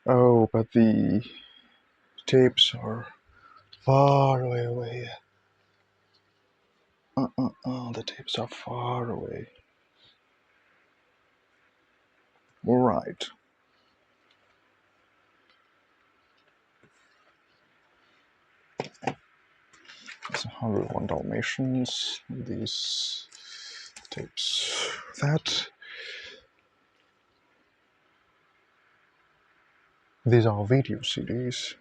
Oh, but the tapes are far away. The tapes are far away. All right. So 101 Dalmatians, these tapes, these are video CDs.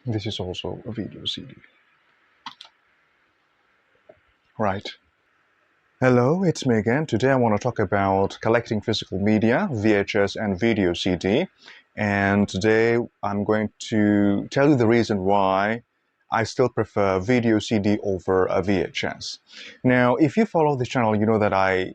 This is also a video CD. Right. Hello, it's me again. Today I want to talk about collecting physical media, VHS and video CD. And today I'm going to tell you the reason why I still prefer video CD over a VHS. Now, if you follow this channel, you know that I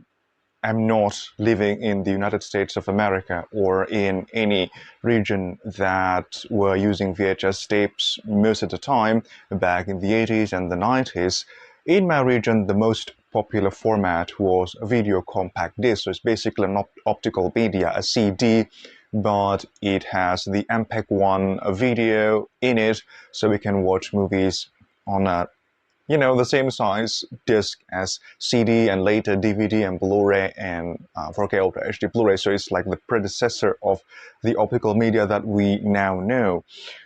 am not living in the United States of America or in any region that were using VHS tapes most of the time back in the 80s and the 90s. In my region, the most popular format was a video compact disc. So it's basically an optical media, a CD, but it has the MPEG-1 video in it, so we can watch movies on a the same size disc as CD and later DVD and Blu-ray and 4K Ultra HD Blu-ray. So it's like the predecessor of the optical media that we now know.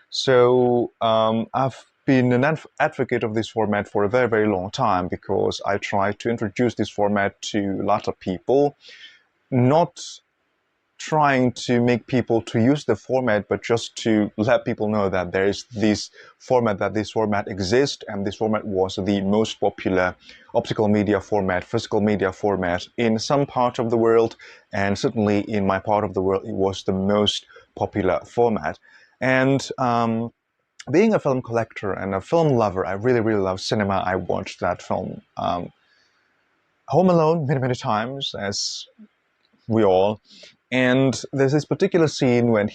So I've been an advocate of this format for a very, very long time because I try to introduce this format to a lot of people, not trying to make people to use the format, but just to let people know that there is this format exists, and this format was the most popular optical media format, physical media format in some part of the world, and certainly in my part of the world, it was the most popular format. And being a film collector and a film lover, I really, really love cinema. I watched that film Home Alone many, many times, as we all. And there's this particular scene when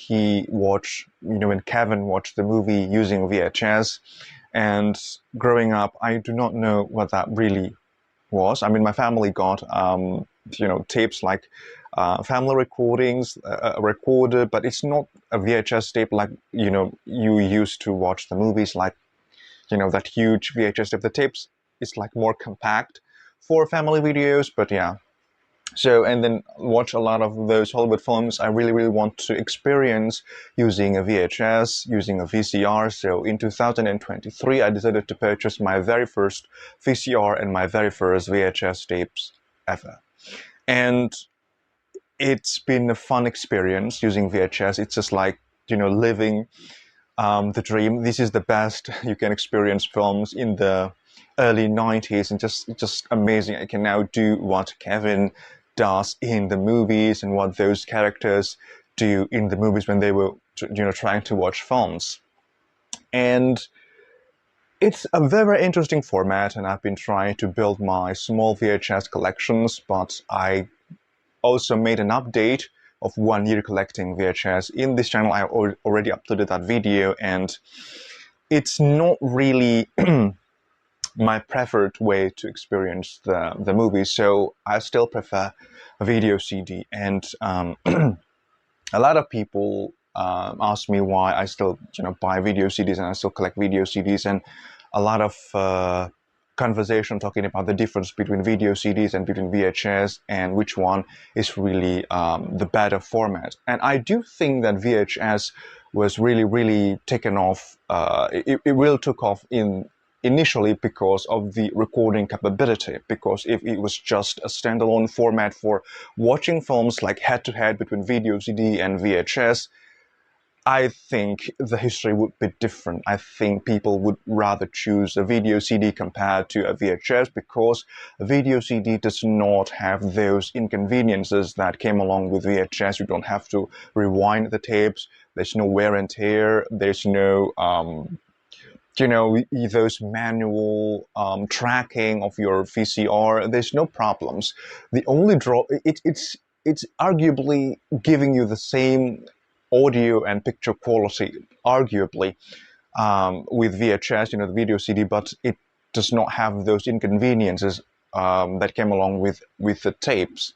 when Kevin watched the movie using VHS. And growing up, I do not know what that really was. I mean, my family got, tapes like family recordings, a recorder, but it's not a VHS tape like, you used to watch the movies, like, that huge VHS tape. The tapes is like more compact for family videos, but yeah. So, and then watch a lot of those Hollywood films. I really, really want to experience using a VHS, using a VCR. So in 2023, I decided to purchase my very first VCR and my very first VHS tapes ever. And it's been a fun experience using VHS. It's just like, living the dream. This is the best you can experience films in the early 90s, and just amazing. I can now do what Kevin does in the movies and what those characters do in the movies when they were trying to watch films. And it's a very, very interesting format, and I've been trying to build my small VHS collections, but I also made an update of 1 year collecting VHS. In this channel, I already uploaded that video, and it's not really my preferred way to experience the movie, so I still prefer a video CD. And a lot of people ask me why I still buy video CDs and I still collect video CDs, and a lot of conversation talking about the difference between video CDs and between VHS and which one is really the better format. And I do think that VHS was really, really taken off. It really took off initially because of the recording capability, because if it was just a standalone format for watching films like head-to-head between video CD and VHS, I think the history would be different. I think people would rather choose a video CD compared to a VHS, because a video CD does not have those inconveniences that came along with VHS. You don't have to rewind the tapes. There's no wear and tear. There's no those manual tracking of your VCR. There's no problems. The only draw, it's arguably giving you the same audio and picture quality, arguably, with VHS, the video CD, but it does not have those inconveniences that came along with the tapes.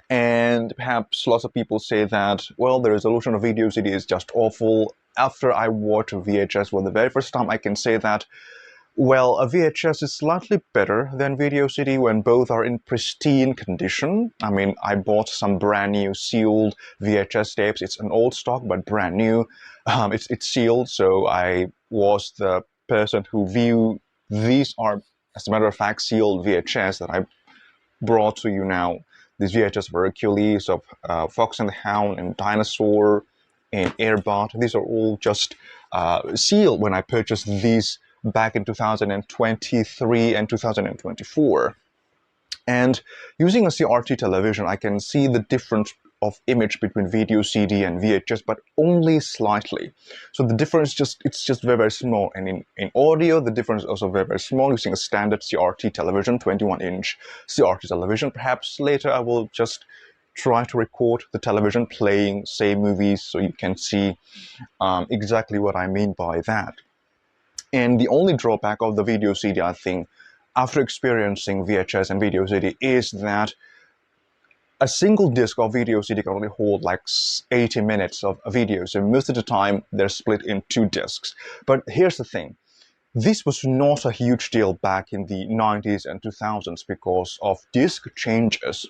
And perhaps lots of people say that, well, the resolution of video CD is just awful. After I watched VHS for the very first time, I can say that, well, a VHS is slightly better than video CD when both are in pristine condition. I mean, I bought some brand new sealed VHS tapes. It's an old stock, but brand new. It's sealed, so I was the person who viewed these are, as a matter of fact, sealed VHS that I brought to you now. These VHS of Hercules, of Fox and the Hound, and Dinosaur, and Airbot. These are all just sealed when I purchased these back in 2023 and 2024. And using a CRT television, I can see the difference of image between video CD and VHS, but only slightly. So the difference it's just very, very small. And in audio, the difference is also very, very small using a standard CRT television, 21-inch CRT television. Perhaps later I will just try to record the television playing, say, movies, so you can see exactly what I mean by that. And the only drawback of the video CD, I think, after experiencing VHS and video CD, is that a single disc of video CD can only hold like 80 minutes of a video. So most of the time, they're split in 2 discs. But here's the thing. This was not a huge deal back in the 90s and 2000s because of disc changes.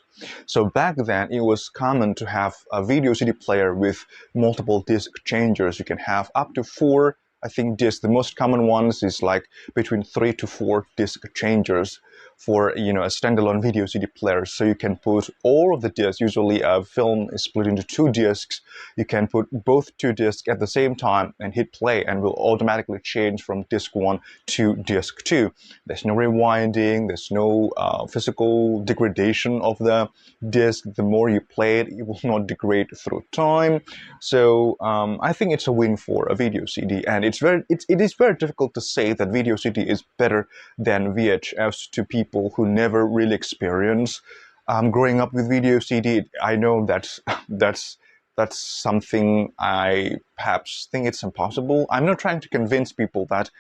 So back then, it was common to have a video CD player with multiple disc changers. You can have up to 4, I think, discs. The most common ones is like between 3 to 4 disc changers for, a standalone video CD player. So you can put all of the discs. Usually a film is split into 2 discs. You can put both 2 discs at the same time and hit play, and will automatically change from disc 1 to disc 2. There's no rewinding. There's no physical degradation of the disc. The more you play it, it will not degrade through time. So I think it's a win for a video CD, and it is very difficult to say that video CD is better than VHS to people who never really experience growing up with video CD. I know that's something I perhaps think it's impossible. I'm not trying to convince people that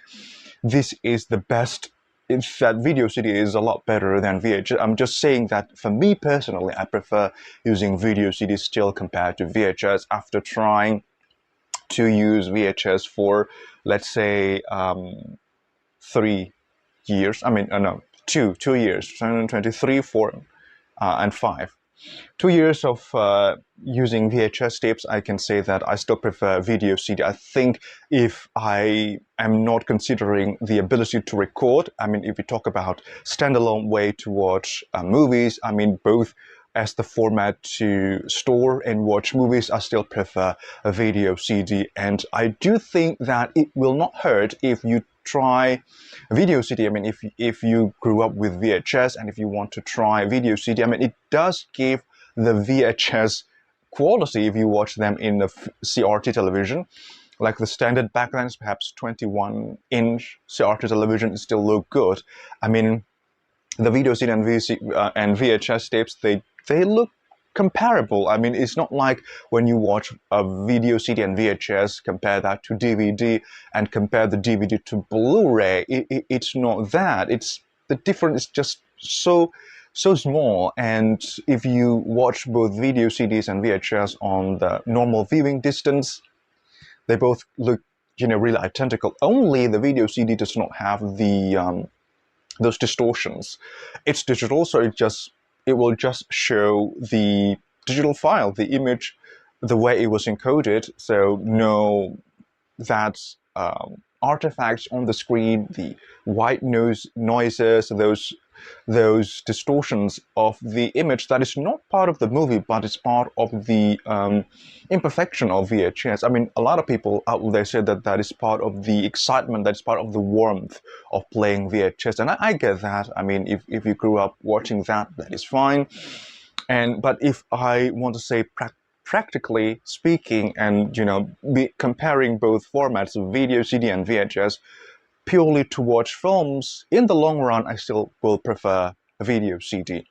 this is the best, that video CD is a lot better than VHS. I'm just saying that for me personally, I prefer using video CD still compared to VHS after trying to use VHS for, let's say, 3 years. I mean, no, 2 years, 2023, 4, and 5. 2 years of using VHS tapes, I can say that I still prefer video CD. I think if I am not considering the ability to record, I mean, if we talk about standalone way to watch movies, I mean, both as the format to store and watch movies, I still prefer a video CD. And I do think that it will not hurt if you try video CD. I mean, if you grew up with VHS and if you want to try video CD, I mean, it does give the VHS quality if you watch them in the CRT television. Like the standard backlines, perhaps 21-inch CRT television still look good. I mean, the video CD and VHS tapes, they look comparable. I mean, it's not like when you watch a video CD and VHS, compare that to DVD and compare the DVD to Blu-ray. It's not that. The difference is just so small. And if you watch both video CDs and VHS on the normal viewing distance, they both look, really identical. Only the video CD does not have the those distortions. It's digital, so it will just show the digital file, the image, the way it was encoded. So no that artifacts on the screen, the white noises, those distortions of the image that is not part of the movie, but it's part of the imperfection of VHS. I mean, a lot of people out there say that is part of the excitement, that is part of the warmth of playing VHS, and I get that. I mean, if you grew up watching that is fine. But if I want to say practically speaking, and be comparing both formats of video CD and VHS, purely to watch films, in the long run, I still will prefer a video CD.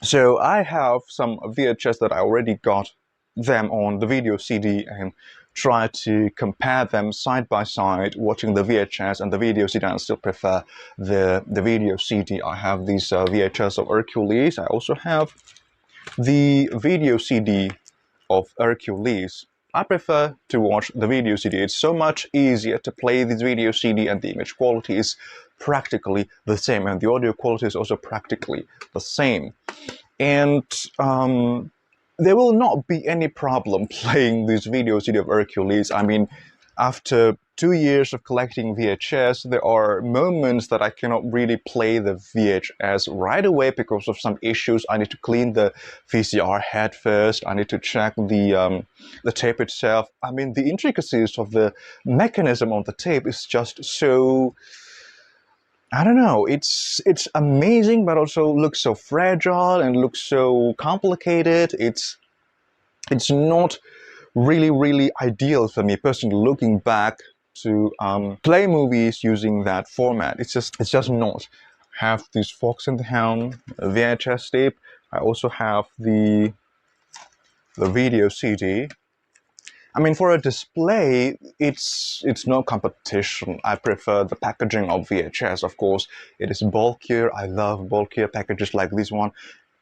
So I have some VHS that I already got them on the video CD and try to compare them side by side, watching the VHS and the video CD, and I still prefer the video CD. I have these VHS of Hercules. I also have The video CD of Hercules, I prefer to watch the video CD. It's so much easier to play this video CD, and the image quality is practically the same, and the audio quality is also practically the same. And there will not be any problem playing this video CD of Hercules. I mean, after 2 years of collecting VHS, there are moments that I cannot really play the VHS right away because of some issues. I need to clean the VCR head first. I need to check the tape itself. I mean, the intricacies of the mechanism of the tape is just so, I don't know, it's amazing, but also looks so fragile and looks so complicated. It's not really ideal for me personally, looking back to play movies using that format. It's just not. I have this Fox and the Hound VHS tape. I also have the video CD. I mean, for a display, it's no competition. I prefer the packaging of VHS, of course. It is bulkier. I love bulkier packages like this one.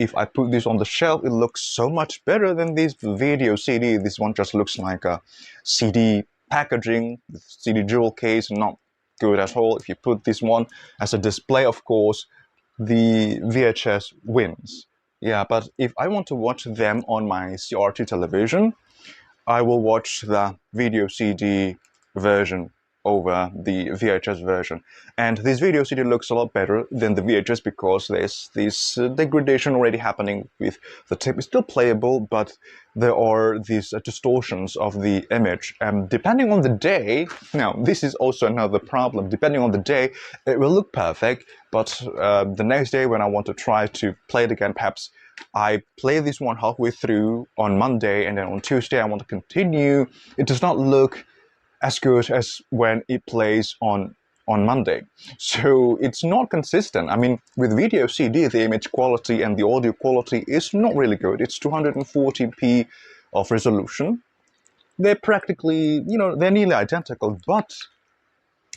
If I put this on the shelf, it looks so much better than this video CD. This one just looks like a CD packaging, with CD jewel case, not good at all. If you put this one as a display, of course, the VHS wins. Yeah, but if I want to watch them on my CRT television, I will watch the video CD version over the VHS version. And this video CD looks a lot better than the VHS because there's this degradation already happening with the tape. It's still playable, but there are these distortions of the image. And depending on the day, now this is also another problem, depending on the day, it will look perfect, but the next day when I want to try to play it again, perhaps I play this one halfway through on Monday, and then on Tuesday I want to continue. It does not look as good as when it plays on Monday. So it's not consistent. I mean, with video CD, the image quality and the audio quality is not really good. It's 240p of resolution. They're practically, they're nearly identical, but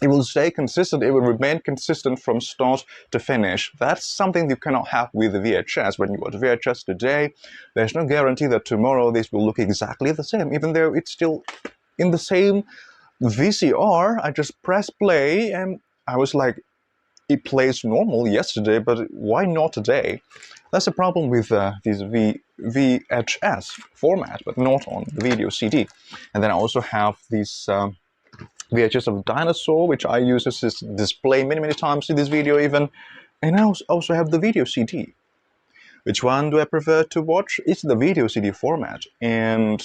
it will stay consistent. It will remain consistent from start to finish. That's something you cannot have with the VHS. When you watch VHS today, there's no guarantee that tomorrow this will look exactly the same, even though it's still in the same VCR. I just press play and I was like, it plays normal yesterday, but why not today? That's the problem with this VHS format, but not on the video CD. And then I also have this VHS of Dinosaur, which I use as this display many times in this video even. And I also have the video CD. Which one do I prefer to watch? It's the video CD format. And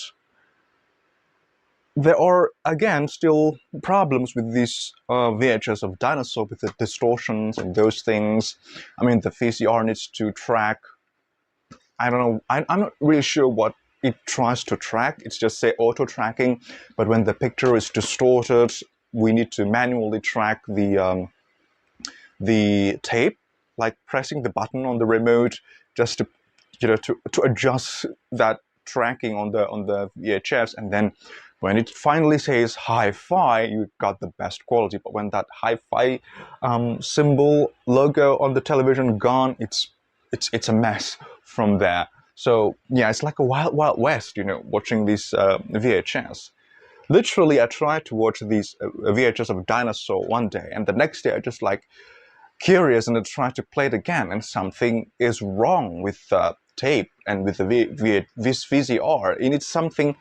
there are, again, still problems with this VHS of Dinosaur, with the distortions and those things. I mean, the VCR needs to track, I don't know, I'm not really sure what it tries to track. It's just say auto tracking, but when the picture is distorted, we need to manually track the tape, like pressing the button on the remote just to to adjust that tracking on the VHS. And then when it finally says hi-fi, you got the best quality. But when that hi-fi symbol logo on the television gone, it's a mess from there. So yeah, it's like a wild west, watching this VHS. Literally, I tried to watch these VHS of Dinosaur one day, and the next day I just like curious and I tried to play it again, and something is wrong with the tape and with the VCR. And it's something,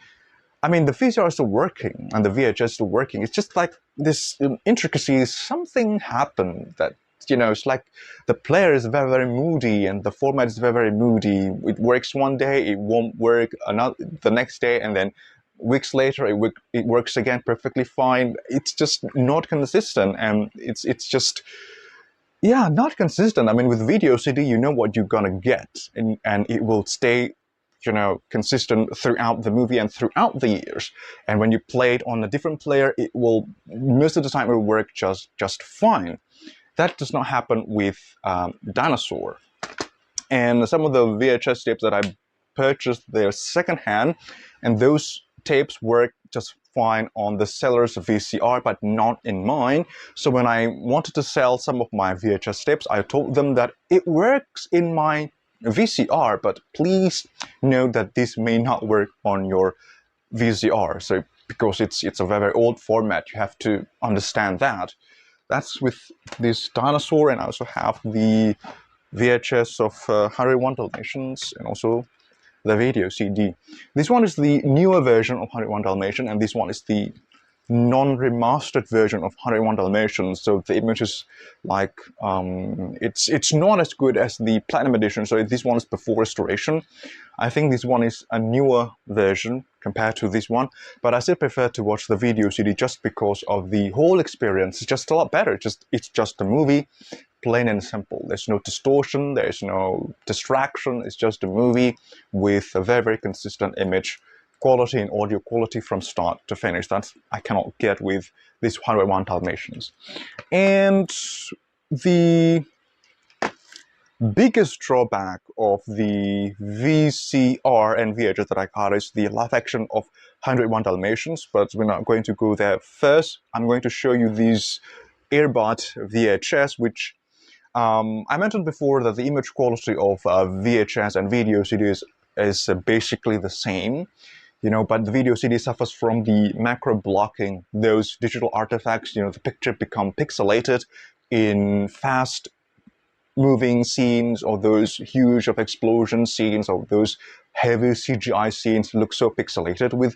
I mean, the VCR is still working and the VHS is still working. It's just like this intricacy, something happened that, it's like the player is very moody and the format is very moody. It works one day, it won't work the next day, and then weeks later it works again perfectly fine. It's just not consistent, and it's just, yeah, not consistent. I mean, with video CD, you know what you're gonna get, and it will stay, consistent throughout the movie and throughout the years. And when you play it on a different player, it will, most of the time, it will work just fine. That does not happen with Dinosaur. And some of the VHS tapes that I purchased, they're secondhand, and those tapes work just fine on the seller's VCR, but not in mine. So when I wanted to sell some of my VHS tapes, I told them that it works in my VCR, but please note that this may not work on your VCR. So because it's a very old format, you have to understand that. That's with this dinosaur, and I also have the VHS of 101 Dalmatians, and also the video CD. This one is the newer version of 101 Dalmatian, and this one is the non-remastered version of 101 Dalmatians. So the image is like it's not as good as the Platinum edition. So this one is before restoration. I think this one is a newer version compared to this one, but I still prefer to watch the video CD just because of the whole experience. It's just a lot better. It's just a movie, plain and simple. There's no distortion, there's no distraction. It's just a movie with a very, very consistent image quality and audio quality from start to finish. That I cannot get with these 101 Dalmatians. And the biggest drawback of the VCR and VHS that I got is the live action of 101 Dalmatians, but we're not going to go there first. I'm going to show you these earbud VHS, which I mentioned before that the image quality of VHS and video CDs is basically the same, you know, but the video CD suffers from the macro blocking. Those digital artifacts, you know, the picture become pixelated in fast moving scenes, or those huge of explosion scenes, or those heavy CGI scenes look so pixelated with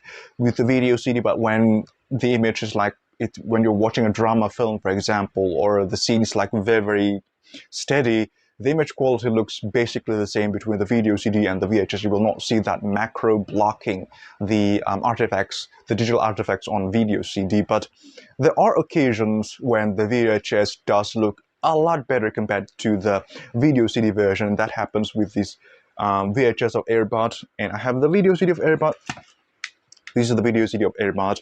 the video CD. But when the image is like when you're watching a drama film, for example, or the scene is like very, very steady, the image quality looks basically the same between the video CD and the VHS. You will not see that macro blocking the artifacts, the digital artifacts on video CD. But there are occasions when the VHS does look a lot better compared to the video CD version. That happens with this VHS of earbud, and I have the video CD of earbud. These are the video CD of earbud.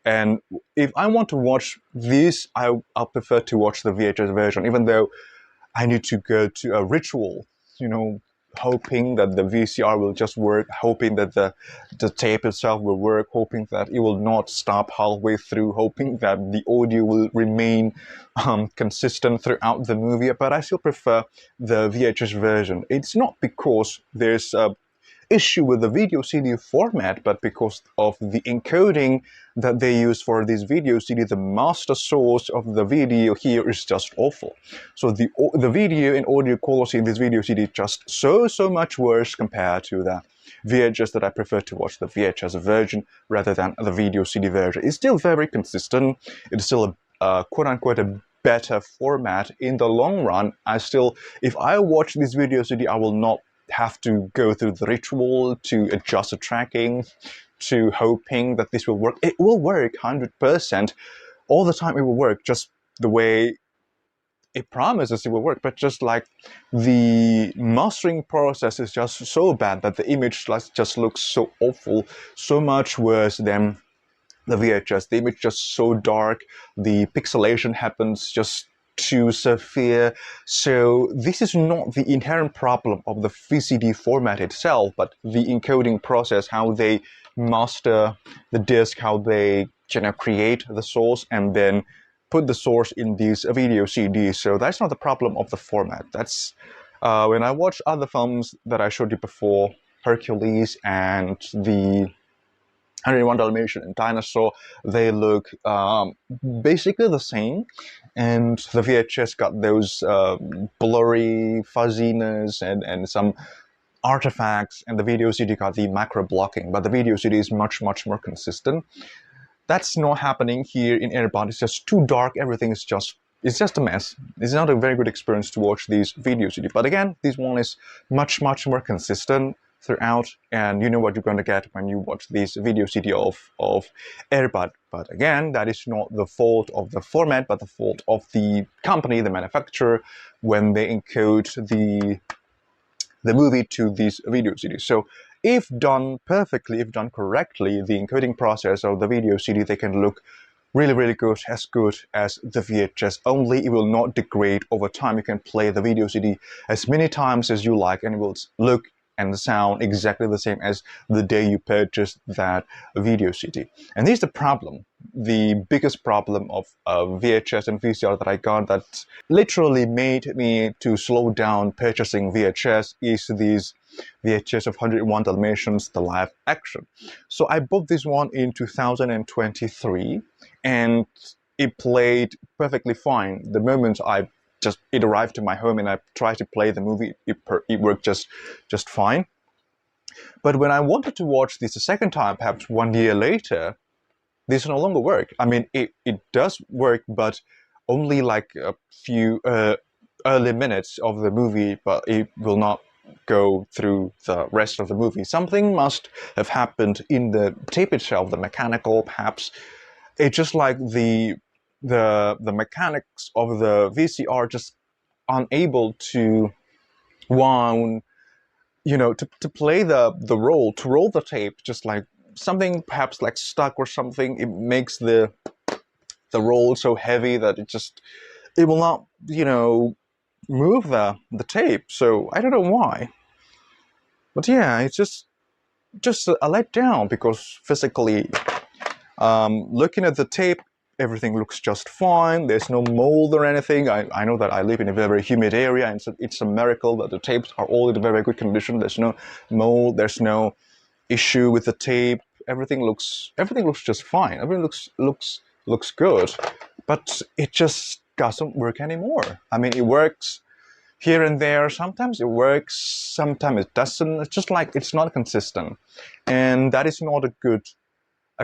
And if I want to watch this, I'll prefer to watch the VHS version, even though I need to go to a ritual, you know, hoping that the VCR will just work, hoping that the tape itself will work, hoping that it will not stop halfway through, hoping that the audio will remain consistent throughout the movie. But I still prefer the VHS version. It's not because there's a issue with the video CD format, but because of the encoding that they use for this video CD. The master source of the video here is just awful. So the video and audio quality in this video CD is just so much worse compared to the VHS that I prefer to watch the VHS version rather than the video CD version. It's still very consistent. It's still a quote-unquote a better format in the long run. If I watch this video CD, I will not have to go through the ritual to adjust the tracking, to hoping that this will work. It will work 100%. All the time it will work just the way it promises it will work, but just like the mastering process is just so bad that the image just looks so awful, so much worse than the VHS. The image just so dark, the pixelation happens just too severe. So this is not the inherent problem of the VCD format itself, but the encoding process, how they master the disc, how they create the source and then put the source in these video CDs. So that's not the problem of the format. That's when I watch other films that I showed you before, Hercules and the 101 Dalmatian and Dinosaur, they look basically the same, and the VHS got those blurry fuzziness and some artifacts, and the video CD got the macro blocking, but the video CD is much more consistent. That's not happening here in earbud. It's just too dark. Everything is it's just a mess. It's not a very good experience to watch these video CD. But again, this one is much more consistent throughout, and you know what you're going to get when you watch this video CD of earbud. But again, that is not the fault of the format, but the fault of the company, the manufacturer, when they encode the movie to these video CDs. So if done perfectly, if done correctly, the encoding process of the video CD, they can look really good as the VHS, only it will not degrade over time. You can play the video CD as many times as you like, and it will look and sound exactly the same as the day you purchased that video CD. And here's the problem. The biggest problem of VHS and VCR that I got that literally made me to slow down purchasing VHS is these VHS of 101 Dalmatians, the live action. So I bought this one in 2023, and it played perfectly fine. The moment it arrived to my home and I tried to play the movie, it worked just fine. But when I wanted to watch this a second time, perhaps 1 year later, this no longer work. I mean, it does work, but only like a few early minutes of the movie, but it will not go through the rest of the movie. Something must have happened in the tape itself, the mechanical, perhaps. It's just like the mechanics of the VCR just unable to wound, to play the roll, to roll the tape, just like something perhaps like stuck or something. It makes the roll so heavy that it will not, move the tape. So I don't know why. But yeah, it's just a letdown, because physically, looking at the tape, everything looks just fine. There's no mold or anything. I know that I live in a very humid area, and so it's a miracle that the tapes are all in very good condition. There's no mold. There's no issue with the tape. Everything looks just fine. Everything looks good, but it just doesn't work anymore. I mean, it works here and there. Sometimes it works, sometimes it doesn't. It's just like it's not consistent, and that is not a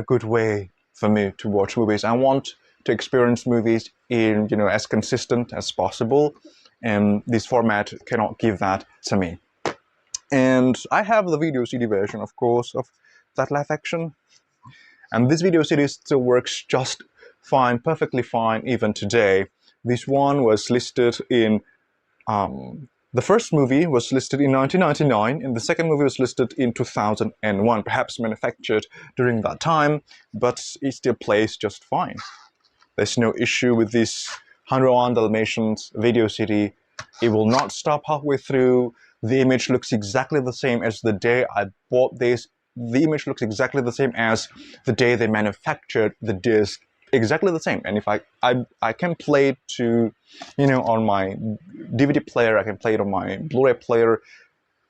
good way for me to watch movies. I want to experience movies in as consistent as possible, and this format cannot give that to me. And I have the video CD version, of course, of that live action, and this video CD still works just fine, perfectly fine, even today. This one was listed in the first movie was listed in 1999, and the second movie was listed in 2001, perhaps manufactured during that time, but it still plays just fine. There's no issue with this 101 Dalmatians video CD. It will not stop halfway through. The image looks exactly the same as the day I bought this. The image looks exactly the same as the day they manufactured the disc. Exactly the same. And if I can play it to, on my DVD player, I can play it on my Blu-ray player,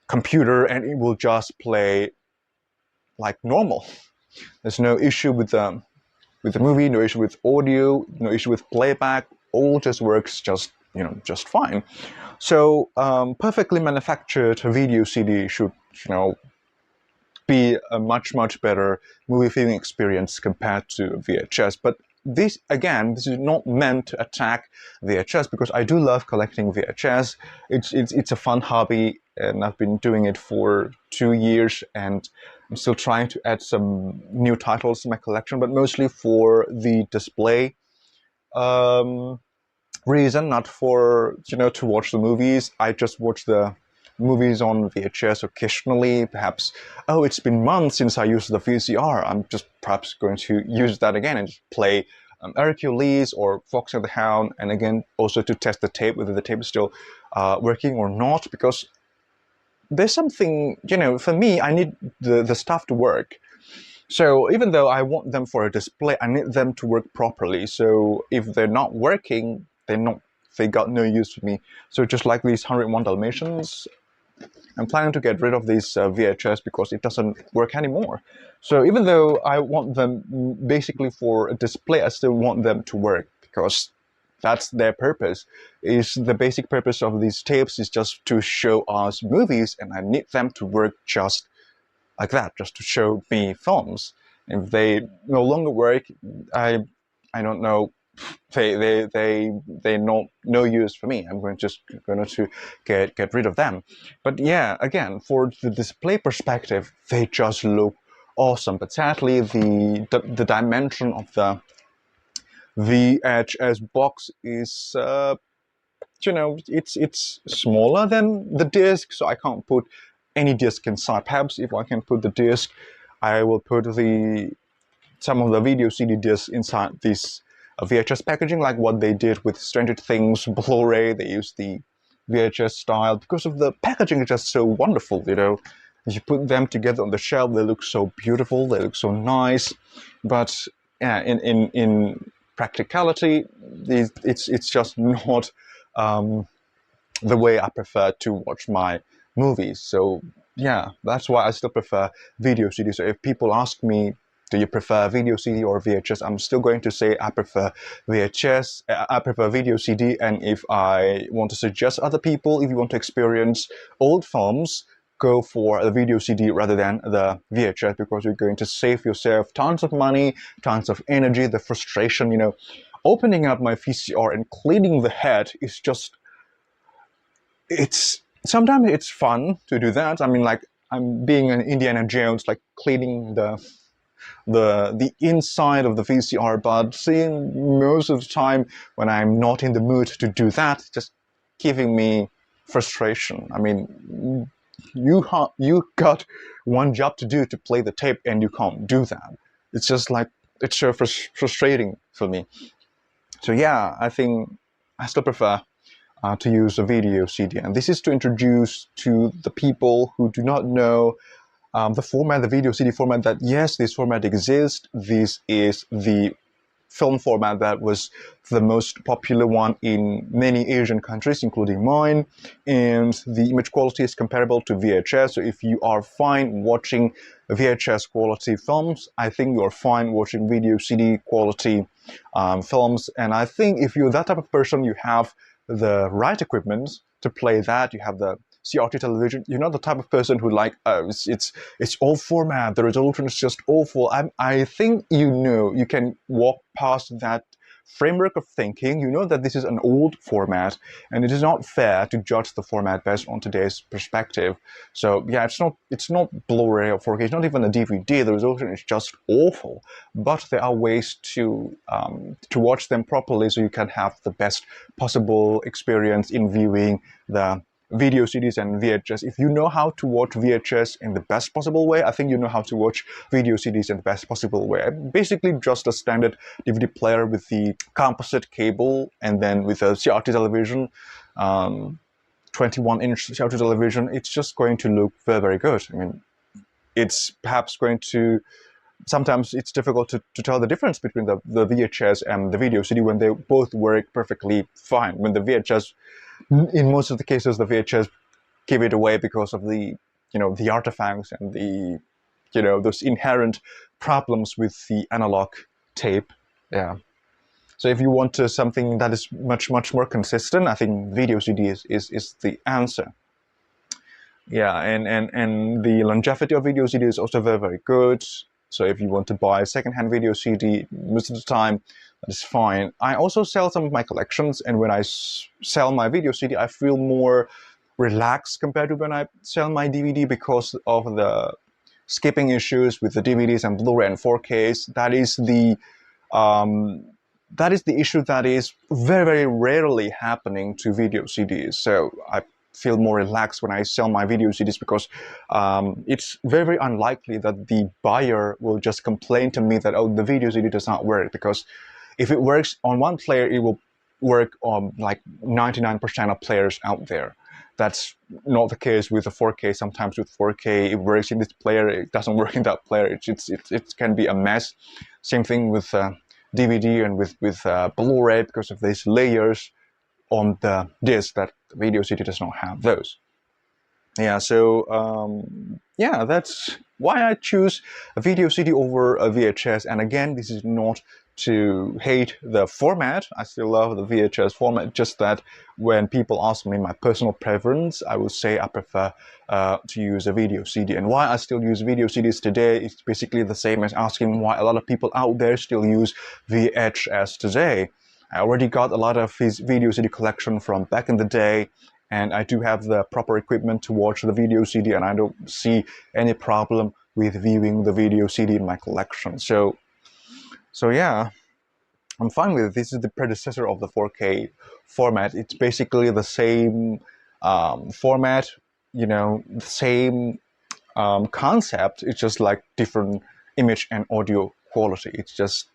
computer, and it will just play like normal. There's no issue with the movie, no issue with audio, no issue with playback. All just works just fine. So perfectly manufactured video CD should be a much better movie viewing experience compared to VHS. But this is not meant to attack VHS, because I do love collecting VHS. It's a fun hobby, and I've been doing it for 2 years, and I'm still trying to add some new titles to my collection, but mostly for the display reason, not for to watch the movies. I just watch the movies on VHS occasionally. Perhaps, it's been months since I used the VCR. I'm just perhaps going to use that again and just play Hercules or Fox and the Hound, and again also to test the tape, whether the tape is still working or not, because there's something, for me, I need the stuff to work. So even though I want them for a display, I need them to work properly. So if they're not working, they got no use for me. So just like these 101 Dalmatians, I'm planning to get rid of these VHS because it doesn't work anymore. So even though I want them basically for a display, I still want them to work, because that's their purpose. The basic purpose of these tapes is just to show us movies, and I need them to work just like that, just to show me films. If they no longer work, I don't know. They're no use for me. I'm going to get rid of them. But yeah, again, for the display perspective, they just look awesome. But sadly, the dimension of the VHS box is it's smaller than the disc, so I can't put any disc inside. Perhaps if I can put the disc, I will put some of the video CD discs inside this VHS packaging, like what they did with Stranger Things Blu-ray. They used the VHS style, because of the packaging is just so wonderful, you know. You put them together on the shelf, they look so beautiful, they look so nice. But yeah, in practicality, it's just not the way I prefer to watch my movies. So yeah, that's why I still prefer video CD. So if people ask me, do you prefer video CD or VHS? I'm still going to say I prefer VHS. I prefer video CD. And if I want to suggest other people, if you want to experience old films, go for the video CD rather than the VHS, because you're going to save yourself tons of money, tons of energy, the frustration, you know. Opening up my VCR and cleaning the head is just, sometimes it's fun to do that. I mean, like, I'm being an Indiana Jones, like cleaning the inside of the VCR, but seeing most of the time when I'm not in the mood to do that, just giving me frustration. I mean, you got one job to do, to play the tape, and you can't do that. It's just like, it's so frustrating for me. So yeah, I think I still prefer to use a video CD. And this is to introduce to the people who do not know the format, the video CD format, that yes, this format exists. This is the film format that was the most popular one in many Asian countries, including mine. And the image quality is comparable to VHS. So if you are fine watching VHS quality films, I think you're fine watching video CD quality films. And I think if you're that type of person, you have the right equipment to play that. You have the CRT television. You're not the type of person who like, oh, it's old format, the resolution is just awful. I think you can walk past that framework of thinking. You know that this is an old format, and it is not fair to judge the format based on today's perspective. So yeah, it's not Blu-ray or 4K. It's not even a DVD. The resolution is just awful. But there are ways to watch them properly, so you can have the best possible experience in viewing the video CDs and VHS. If you know how to watch VHS in the best possible way, I think you know how to watch video CDs in the best possible way. Basically just a standard DVD player with the composite cable, and then with a CRT television, 21-inch CRT television, it's just going to look very, very good. I mean, it's perhaps going to, sometimes it's difficult to tell the difference between the VHS and the video CD when they both work perfectly fine. When the VHS, in most of the cases, the VHS give it away because of the, the artifacts and the, those inherent problems with the analog tape. Yeah. So if you want something that is much, much more consistent, I think video CD is the answer. Yeah, and the longevity of video CD is also very, very good. So if you want to buy a secondhand video CD, most of the time, that is fine. I also sell some of my collections, and when I sell my video CD, I feel more relaxed compared to when I sell my DVD, because of the skipping issues with the DVDs and Blu-ray and 4Ks. That is the issue that is very, very rarely happening to video CDs. So I feel more relaxed when I sell my video CDs, because it's very, very unlikely that the buyer will just complain to me that, oh, the video CD does not work, because if it works on one player, it will work on like 99% of players out there. That's not the case with the 4K. Sometimes with 4K, it works in this player, it doesn't work in that player. It can be a mess. Same thing with DVD and with Blu-ray, because of these layers on the disc that the video CD does not have those. Yeah, so yeah, that's why I choose a video CD over a VHS. And again, this is not to hate the format. I still love the VHS format, just that when people ask me my personal preference, I will say I prefer to use a video CD. And why I still use video CDs today is basically the same as asking why a lot of people out there still use VHS today. I already got a lot of his video CD collection from back in the day, and I do have the proper equipment to watch the video CD, and I don't see any problem with viewing the video CD in my collection. So yeah, I'm fine with it. This is the predecessor of the 4K format. It's basically the same format, the same concept. It's just like different image and audio quality. It's just,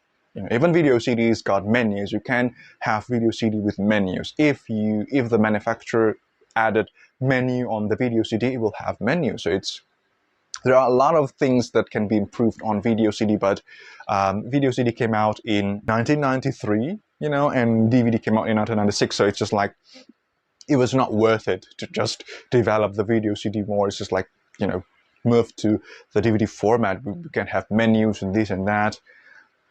even video CDs got menus. You can have video CD with menus if the manufacturer added menu on the video CD, it will have menu. So there are a lot of things that can be improved on video CD, but video CD came out in 1993, and DVD came out in 1996. So it's just like, it was not worth it to just develop the video CD more. It's just like, move to the DVD format. We can have menus and this and that.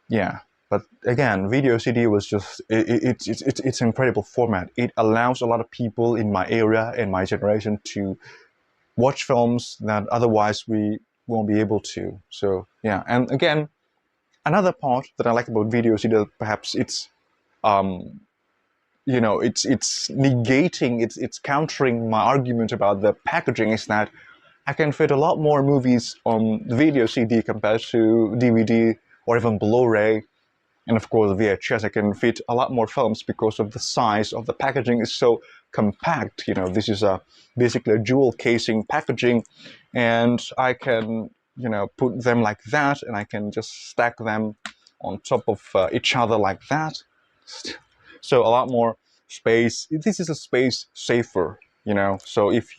Yeah. But again, video CD was just, it's an incredible format. It allows a lot of people in my area and my generation to watch films that otherwise we won't be able to. So yeah, and again, another part that I like about video CD, perhaps it's it's negating, it's countering my argument about the packaging, is that I can fit a lot more movies on the video CD compared to DVD or even Blu-ray. And of course, VHS, I can fit a lot more films because of the size of the packaging is so compact. This is basically a dual casing packaging, and I can, put them like that, and I can just stack them on top of each other like that. So a lot more space. This is a space saver, So if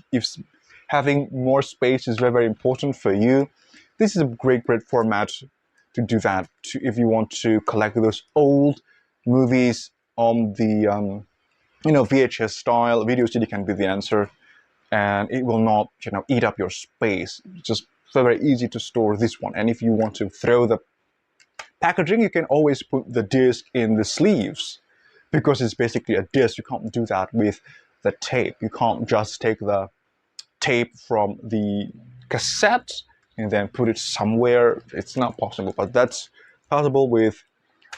having more space is very, very important for you, this is a great format to do that. If you want to collect those old movies on the VHS style, video CD can be the answer, and it will not eat up your space. It's just very easy to store this one. And if you want to throw the packaging, you can always put the disc in the sleeves, because it's basically a disc. You can't do that with the tape. You can't just take the tape from the cassette and then put it somewhere. It's not possible, but that's possible with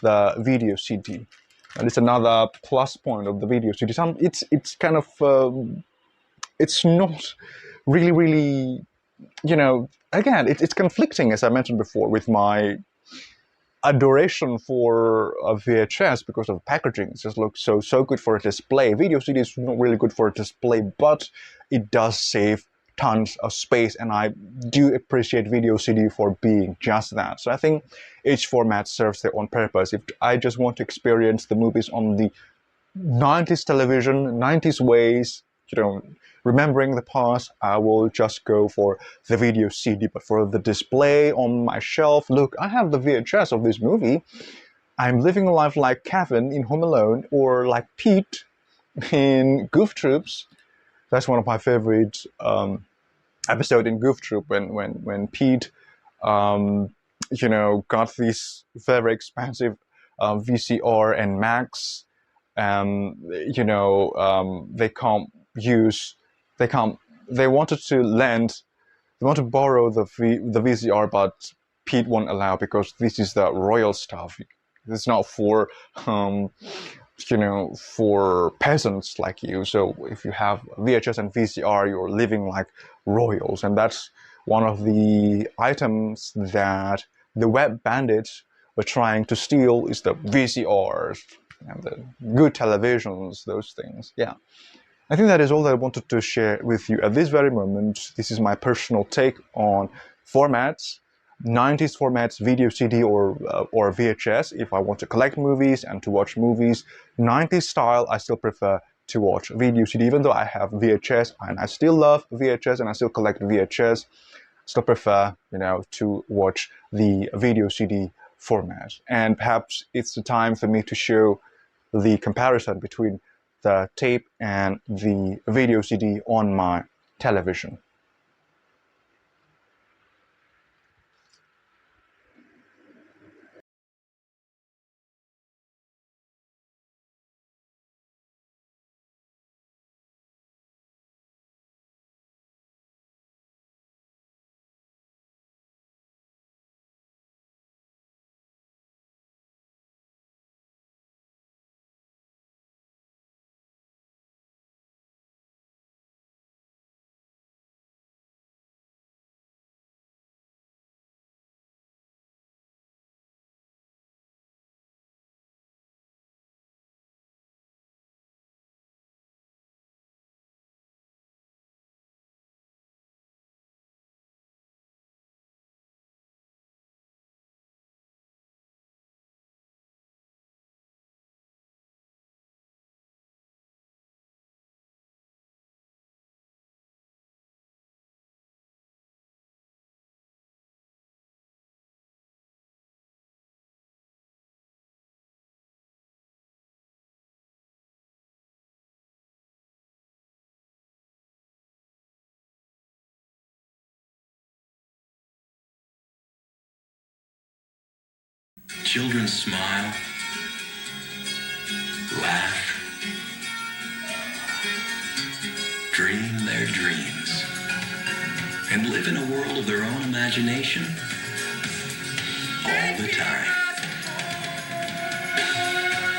the video CD. And it's another plus point of the video CD. It's kind of it's not really again, it's conflicting, as I mentioned before, with my adoration for a VHS because of the packaging. It just looks so good for a display. Video CD is not really good for a display, but it does save tons of space, and I do appreciate video CD for being just that. So I think each format serves their own purpose. If I just want to experience the movies on the 90s television, 90s ways, remembering the past, I will just go for the video CD. But for the display on my shelf, look, I have the VHS of this movie. I'm living a life like Kevin in Home Alone, or like Pete in Goof Troops. That's one of my favorite episode in Goof Troop, when Pete got these very expensive VCR and Macs. They can't use, they wanted to borrow the VCR, but Pete won't allow, because this is the royal stuff. It's not for for peasants like you. So if you have VHS and VCR, you're living like royals. And that's one of the items that the web bandits were trying to steal, is the VCRs and the good televisions, those things. Yeah. I think that is all that I wanted to share with you at this very moment. This is my personal take on formats. 90s formats, video CD or VHS. If I want to collect movies and to watch movies, 90s style, I still prefer to watch video CD, even though I have VHS and I still love VHS and I still collect VHS. Still prefer, to watch the video CD format. And perhaps it's the time for me to show the comparison between the tape and the video CD on my television. children smile, laugh, dream their dreams, and live in a world of their own imagination all the time.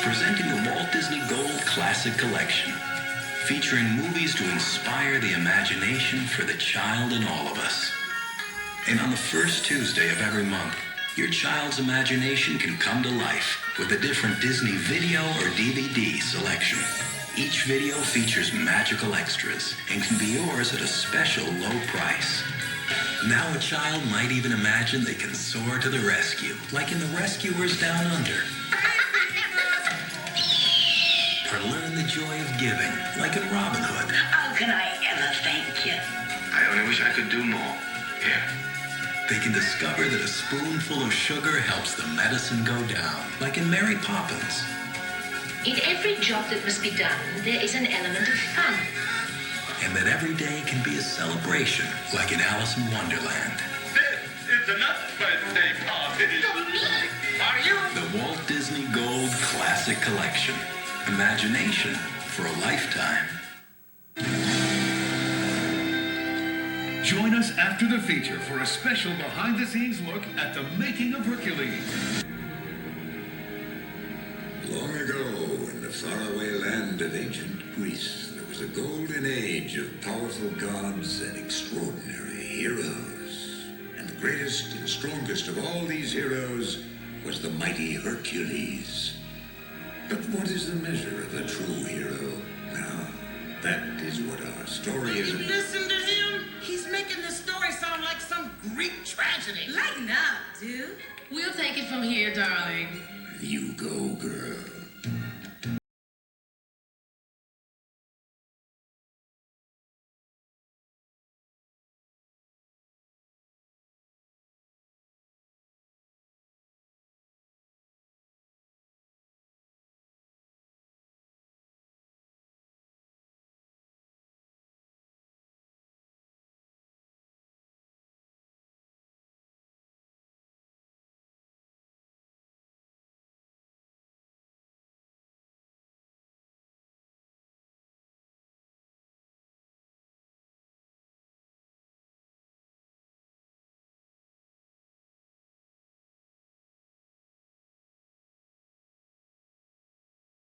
Presenting the Walt Disney Gold Classic Collection, featuring movies to inspire the imagination for the child in all of us. And on the first Tuesday of every month, your child's imagination can come to life with a different Disney video or DVD selection. Each video features magical extras and can be yours at a special low price. Now a child might even imagine they can soar to the rescue, like in The Rescuers Down Under. Or learn the joy of giving, like in Robin Hood. How can I ever thank you? I only wish I could do more. Here. They can discover that a spoonful of sugar helps the medicine go down, like in Mary Poppins. In every job that must be done, there is an element of fun. And that every day can be a celebration, like in Alice in Wonderland. This is another birthday party. For me? Are you? The Walt Disney Gold Classic Collection. Imagination for a lifetime. Join us after the feature for a special behind-the-scenes look at the making of Hercules. Long ago, in the faraway land of ancient Greece, there was a golden age of powerful gods and extraordinary heroes. And the greatest and strongest of all these heroes was the mighty Hercules. But what is the measure of a true hero? Now, that is what our story is about. Listen to him. He's making the story sound like some Greek tragedy. Lighten up, dude. We'll take it from here, darling. You go, girl.